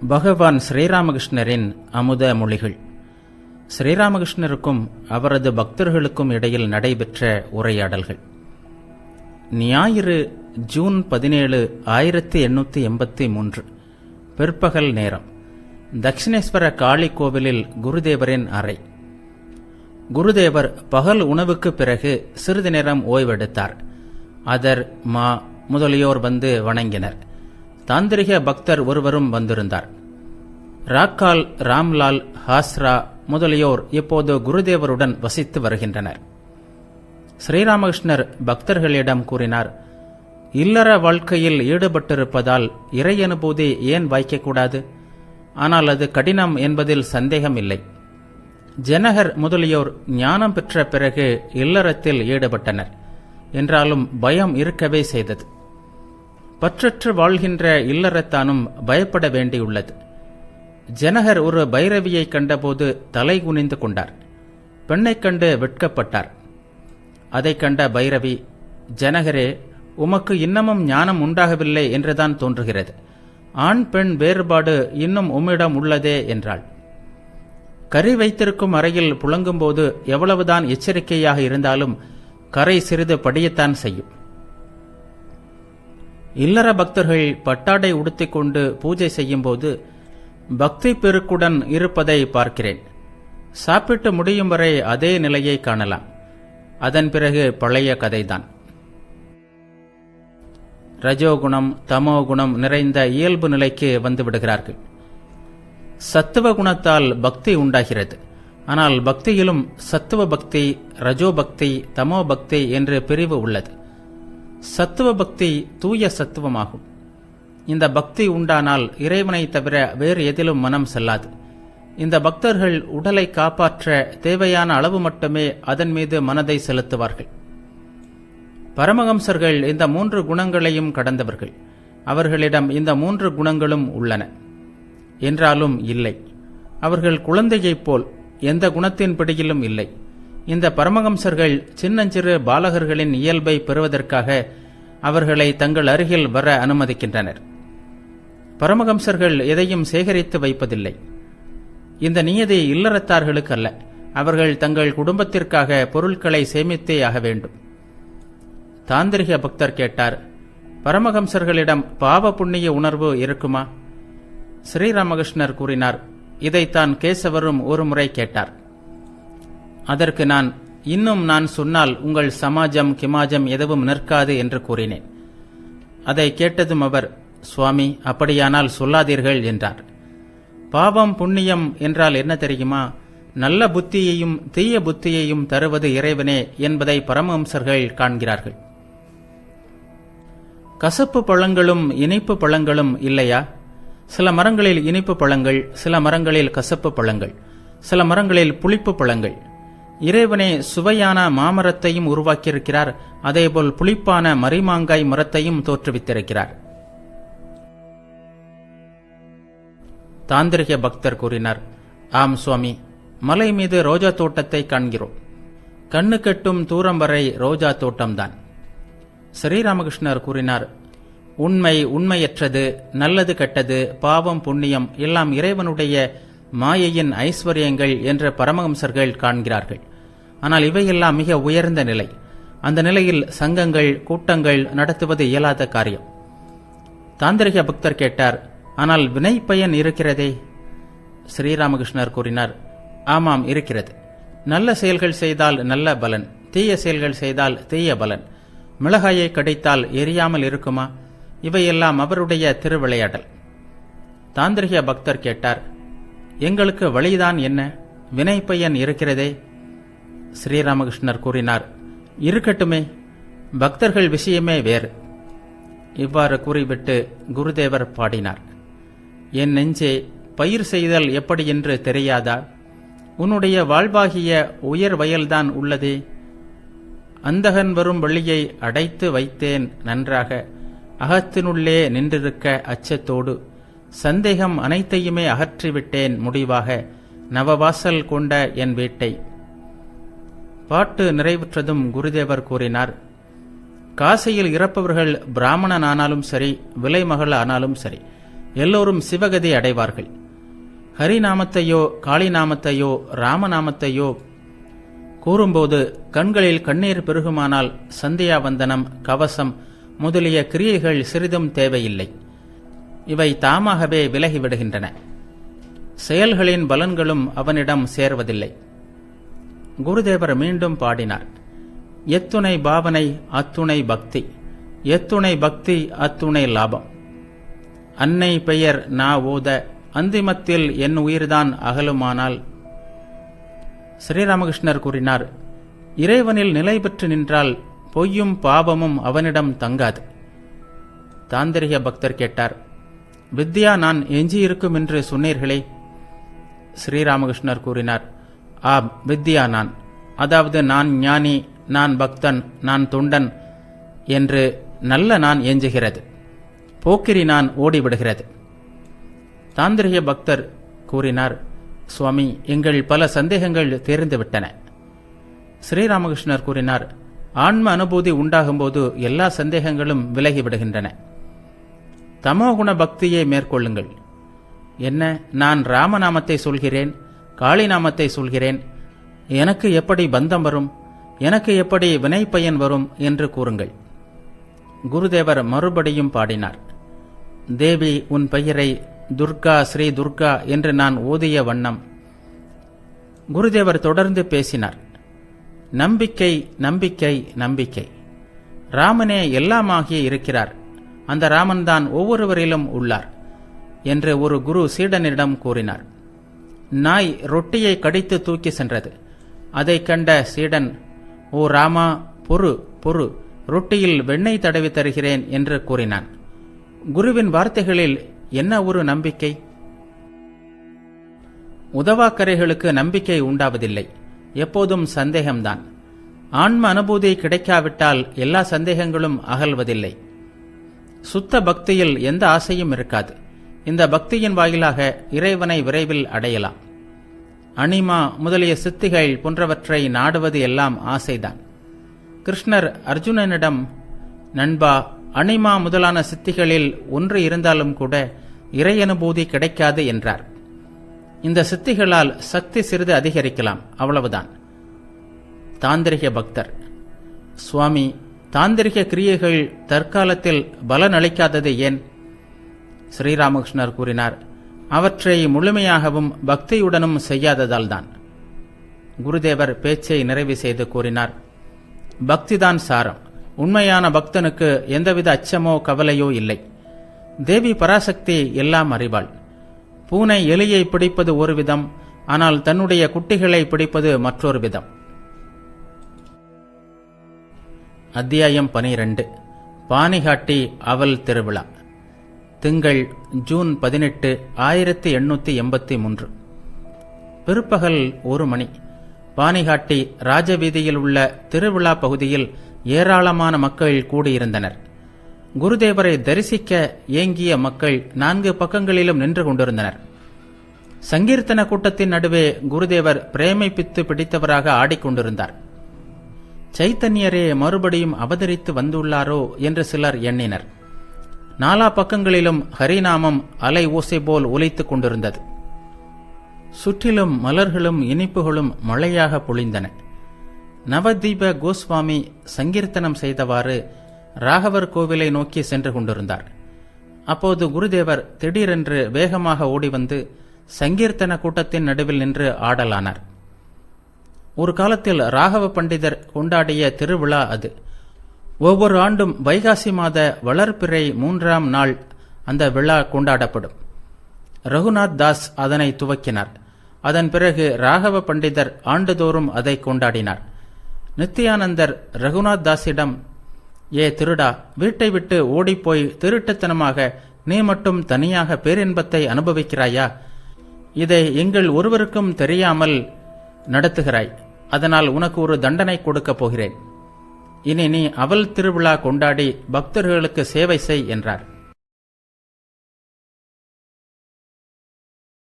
பகவான் ஸ்ரீராமகிருஷ்ணரின் அமுத மொழிகள். ஸ்ரீராமகிருஷ்ணருக்கும் அவரது பக்தர்களுக்கும் இடையில் நடைபெற்ற உரையாடல்கள். ஞாயிறு ஜூன் 17, 1883 பிற்பகல் நேரம். தட்சிணேஸ்வர காளி கோவிலில் குருதேவரின் அறை. குருதேவர் பகல் உணவுக்கு பிறகு சிறிது நேரம் ஓய்வெடுத்தார். அதர், மா முதலியோர் வந்து வணங்கினர். தாந்திரிக பக்தர் ஒருவரும் வந்திருந்தார். ராக்கால், ராம்லால், ஹாஸ்ரா முதலியோர் இப்போது குருதேவருடன் வசித்து வருகின்றனர். ஸ்ரீராமகிருஷ்ணர் பக்தர்களிடம் கூறினார், இல்லற வாழ்க்கையில் ஈடுபட்டிருப்பதால் இறை அனுபூதி ஏன் வாய்க்கக்கூடாது? ஆனால் அது கடினம் என்பதில் சந்தேகம் இல்லை. ஜனகர் முதலியோர் ஞானம் பெற்ற பிறகு இல்லறத்தில் ஈடுபட்டனர். என்றாலும் பயம் இருக்கவே செய்தது. பற்றற்று வாழ்கின்ற இல்லறத்தானும் பயப்பட வேண்டியுள்ளது. ஜனகர் ஒரு பைரவியை கண்டபோது தலை குனிந்து கொண்டார். பெண்ணைக் கண்டு வெட்கப்பட்டார். அதை கண்ட பைரவி, ஜனகரே, உமக்கு இன்னமும் ஞானம் உண்டாகவில்லை என்றுதான் தோன்றுகிறது. ஆண் பெண் வேறுபாடு இன்னும் உம்மிடம் உள்ளதே என்றாள். கறி வைத்திருக்கும் அறையில் புழங்கும்போது எவ்வளவுதான் எச்சரிக்கையாக இருந்தாலும் கரை சிறிது படியத்தான் செய்யும். இல்லற பக்தர்கள் பட்டாடை உடுத்திக்கொண்டு பூஜை செய்யும்போது பக்தி பெருக்குடன் இருப்பதை பார்க்கிறேன். சாப்பிட்டு முடியும் வரை அதே நிலையை காணலாம். அதன் பிறகு பழைய கதைதான். ரஜோகுணம், தமோகுணம் நிறைந்த இயல்பு நிலைக்கு வந்து விடுகிறார்கள். சத்துவ குணத்தால் பக்தி உண்டாகிறது. ஆனால் பக்தியிலும் சத்துவ பக்தி, ரஜோ பக்தி, தமோ பக்தி என்று பிரிவு உள்ளது. சத்துவ பக்தி தூய சத்துவமாகும். இந்த பக்தி உண்டானால் இறைவனை தவிர வேறு எதிலும் மனம் செல்லாது. இந்த பக்தர்கள் உடலை காப்பாற்ற தேவையான அளவு மட்டுமே அதன் மீது மனதை செலுத்துவார்கள். பரமஹம்சர்கள் இந்த 3 குணங்களையும் கடந்தவர்கள். அவர்களிடம் இந்த 3 குணங்களும் உள்ளன. என்றாலும் இல்லை, அவர்கள் குழந்தையைப் போல் எந்த குணத்தின் பிடியிலும் இல்லை. இந்த பரமஹம்சர்கள் சின்னஞ்சிறு பாலகர்களின் இயல்பை பெறுவதற்காக அவர்களை தங்கள் அருகில் வர அனுமதிக்கின்றனர். பரமஹம்சர்கள் எதையும் சேகரித்து வைப்பதில்லை. இந்த நியதி இல்லறத்தார்களுக்கு அல்ல. அவர்கள் தங்கள் குடும்பத்திற்காக பொருட்களை சேமித்தே ஆக வேண்டும். தாந்திரிக பக்தர் கேட்டார், பரமஹம்சர்களிடம் பாவ புண்ணிய உணர்வு இருக்குமா? ஸ்ரீராமகிருஷ்ணர் கூறினார், இதைத்தான் கேசவரும் ஒரு முறை கேட்டார். அதற்கு இன்னும் நான் சொன்னால் உங்கள் சமாஜம் கிமாஜம் எதுவும் நிற்காது என்று கூறினேன். அதை கேட்டதும் அவர், சுவாமி, அப்படியானால் சொல்லாதீர்கள் என்றார். பாவம் புண்ணியம் என்றால் என்ன தெரியுமா? நல்ல புத்தியையும் தீய புத்தியையும் தருவது இறைவனே என்பதை பரமஹம்சர்கள் காண்கிறார்கள். கசப்பு பழங்களும் இனிப்பு பழங்களும் இல்லையா? சில மரங்களில் இனிப்பு பழங்கள், சில மரங்களில் கசப்பு பழங்கள், சில மரங்களில் புளிப்பு பழங்கள். இறைவனே சுவையான மாமரத்தையும் உருவாக்கியிருக்கிறார். அதேபோல் புளிப்பான மரிமாங்காய் மரத்தையும் தோற்றுவித்திருக்கிறார். தாந்திரிக பக்தர் கூறினார், ஆம் சுவாமி, மலை மீது ரோஜா தோட்டத்தை காண்கிறோம். கண்ணு கெட்டும் தூரம் வரை ரோஜா தோட்டம்தான். ஸ்ரீராமகிருஷ்ணர் கூறினார், உண்மை, உண்மையற்றது, நல்லது கெட்டது, பாவம் புண்ணியம் எல்லாம் இறைவனுடைய மாயையின் ஐஸ்வர்யங்கள் என்று பரமஹம்சர்கள் காண்கிறார்கள். ஆனால் இவையெல்லாம் மிக உயர்ந்த நிலை. அந்த நிலையில் சங்கங்கள், கூட்டங்கள் நடத்துவது இயலாத காரியம். தாந்திரிக பக்தர் கேட்டார், ஆனால் வினை பயன் இருக்கிறதே? ஸ்ரீராமகிருஷ்ணர் கூறினார், ஆமாம், இருக்கிறது. நல்ல செயல்கள் செய்தால் நல்ல பலன், தீய செயல்கள் செய்தால் தீய பலன். மிளகாயை கடித்தால் எரியாமல் இருக்குமா? இவையெல்லாம் அவருடைய திருவிளையாடல். தாந்திரிக பக்தர் கேட்டார், எங்களுக்கு வழிதான் என்ன? வினை பயன் இருக்கிறதே? ஸ்ரீராமகிருஷ்ணர் கூறினார், இருக்கட்டுமே, பக்தர்கள் விஷயமே வேறு. இவ்வாறு கூறிவிட்டு குருதேவர் பாடினார், என் நெஞ்சே, பயிர் செய்தல் எப்படி என்று தெரியாதா? உன்னுடைய வாழ்வாகிய உயர் வயல்தான் உள்ளதே. அந்தகன் வரும் வழியை அடைத்து வைத்தேன் நன்றாக. அகத்தினுள்ளே நின்றிருக்க அச்சத்தோடு சந்தேகம் அனைத்தையுமே அகற்றிவிட்டேன் முடிவாக நவவாசல் கொண்ட என் வீட்டை. பாட்டு நிறைவுற்றதும் குருதேவர் கூறினார், காசியில் இறப்பவர்கள் பிராமணன் ஆனாலும் சரி, விலைமகள் ஆனாலும் சரி, எல்லோரும் சிவகதி அடைவார்கள். ஹரிநாமத்தையோ காளிநாமத்தையோ ராமநாமத்தையோ கூறும்போது கண்களில் கண்ணீர் பெருகுமானால் சந்தியாவந்தனம், கவசம் முதலிய கிரியைகள் சிறிதும் தேவையில்லை. இவை தாமாகவே விலகிவிடுகின்றன. செயல்களின் பலன்களும் அவனிடம் சேர்வதில்லை. குருதேவர் மீண்டும் பாடினார். எத்துணை பாவனை அத்துணை பக்தி, எத்துணை பக்தி அத்துணை லாபம். அன்னை பெயர் நா ஓத அந்திமத்தில் என் உயிர்தான் அகலுமானால். ஸ்ரீராமகிருஷ்ணர் கூறினார், இறைவனில் நிலை பெற்று நின்றால் பொய்யும் பாவமும் அவனிடம் தங்காது. தாந்திரிக பக்தர் கேட்டார், வித்யா நான் எஞ்சியிருக்கும் என்று சொன்னீர்களே? ஸ்ரீராமகிருஷ்ணர் கூறினார், ஆம், வித்யா நான், அதாவது நான் ஞானி, நான் பக்தன், நான் தொண்டன் என்று நல்ல நான் எஞ்சுகிறது. போக்கிரி நான் ஓடிவிடுகிறது. தாந்திரிக பக்தர் கூறினார், சுவாமி, எங்கள் பல சந்தேகங்கள் தீர்ந்துவிட்டன. ஸ்ரீராமகிருஷ்ணர் கூறினார், ஆன்ம அனுபூதி உண்டாகும்போது எல்லா சந்தேகங்களும் விலகிவிடுகின்றன. தமோகுண பக்தியை மேற்கொள்ளுங்கள். என்ன, நான் ராமநாமத்தை சொல்கிறேன், காளிநாமத்தை சொல்கிறேன், எனக்கு எப்படி பந்தம் வரும், எனக்கு எப்படி வினைப்பயன் வரும் என்று கூறுங்கள். குருதேவர் மறுபடியும் பாடினார். தேவி, உன் பெயரை துர்கா, ஸ்ரீ துர்கா என்று நான் ஓதிய வண்ணம். குருதேவர் தொடர்ந்து பேசினார். நம்பிக்கை, நம்பிக்கை, நம்பிக்கை. ராமனே எல்லாமாகிய இருக்கிறார். அந்த ராமன்தான் ஒவ்வொருவரிலும் உள்ளார் என்று ஒரு குரு சீடனிடம் கூறினார். நாய் ரொட்டியை கடித்து தூக்கி சென்றது. அதை கண்ட சீடன், ஓ ராமா, பொறு பொறு, ரொட்டியில் வெண்ணெய் தடவி தருகிறேன் என்று கூறினான். குருவின் வார்த்தைகளில் என்ன ஒரு நம்பிக்கை! உதவாக்கரைகளுக்கு நம்பிக்கை உண்டாவதில்லை, எப்போதும் சந்தேகம்தான். ஆன்ம அனுபூதி கிடைக்காவிட்டால் எல்லா சந்தேகங்களும் அகல்வதில்லை. சுத்த பக்தியில் எந்த ஆசையும் இருக்காது. இந்த பக்தியின் வாயிலாக இறைவனை விரைவில் அடையலாம். அனிமா முதலிய சித்திகள் போன்றவற்றை நாடுவது எல்லாம் ஆசைதான். கிருஷ்ணர் அர்ஜுனனிடம், நண்பா, அனிமா முதலான சித்திகளில் ஒன்று இருந்தாலும் கூட இறை அனுபூதி கிடைக்காது என்றார். இந்த சித்திகளால் சக்தி சிறிது அதிகரிக்கலாம், அவ்வளவுதான். தாந்திரிக பக்தர், சுவாமி, தாந்திரிக கிரியைகள் தற்காலத்தில் பலனளிக்காதது ஏன்? ஸ்ரீராமகிருஷ்ணர் கூறினார், அவற்றை முழுமையாகவும் பக்தியுடனும் செய்யாததால்தான். குருதேவர் பேச்சை நிறைவு செய்து கூறினார், பக்திதான் சாரம். உண்மையான பக்தனுக்கு எந்தவித அச்சமோ கவலையோ இல்லை. தேவி பராசக்தி எல்லாம் அறிவாள். பூனை எலியை பிடிப்பது ஒரு விதம், ஆனால் தன்னுடைய குட்டிகளை பிடிப்பது மற்றொரு விதம். அத்தியாயம் 12. பானிகாட்டி அவல் திருவிழா. திங்கள் ஜூன் 18, 1883. பிற்பகல் 1 மணி. பானிகாட்டி ராஜவீதியில் உள்ள திருவிழா பகுதியில் ஏராளமான மக்கள் கூடியிருந்தனர். குருதேவரை தரிசிக்க ஏங்கிய மக்கள் 4 பக்கங்களிலும் நின்று கொண்டிருந்தனர். சங்கீர்த்தன கூட்டத்தின் நடுவே குருதேவர் பிரேமை பித்து பிடித்தவராக ஆடிக்கொண்டிருந்தார். சைத்தன்யரே மறுபடியும் அவதரித்து வந்துள்ளாரோ என்று சிலர் எண்ணினர். 4 பக்கங்களிலும் ஹரிநாமம் அலை ஓசை போல் ஒலித்துக் கொண்டிருந்தது. சுற்றிலும் மலர்களும் இனிப்புகளும் மழையாக பொழிந்தன. நவதீப கோஸ்வாமி சங்கீர்த்தனம் செய்தவாறு ராகவர் கோவிலை நோக்கி சென்று கொண்டிருந்தார். அப்போது குருதேவர் திடீரென்று வேகமாக ஓடிவந்து சங்கீர்த்தன கூட்டத்தின் நடுவில் நின்று ஆடலானார். ஒரு காலத்தில் ராகவ பண்டிதர் கொண்டாடிய திருவிழா அது. ஒவ்வொரு ஆண்டும் வைகாசி மாத வளர்பிறை 3ஆம் நாள் அந்த விழா கொண்டாடப்படும். ரகுநாத் தாஸ் அதனை துவக்கினார். அதன் பிறகு ராகவ பண்டிதர் ஆண்டுதோறும் அதை கொண்டாடினார். நித்யானந்தர் ரகுநாத் தாஸிடம், ஏ திருடா, வீட்டை விட்டு ஓடிப்போய் திருட்டுத்தனமாக நீ மட்டும் தனியாக பேரின்பத்தை அனுபவிக்கிறாயா? இதை எங்கள் ஒருவருக்கும் தெரியாமல் நடத்துகிறாய். அதனால் உனக்கு ஒரு தண்டனை கொடுக்கப் போகிறேன். இனி நீ அவல் திருவிழா கொண்டாடி பக்தர்களுக்கு சேவை செய் என்றார்.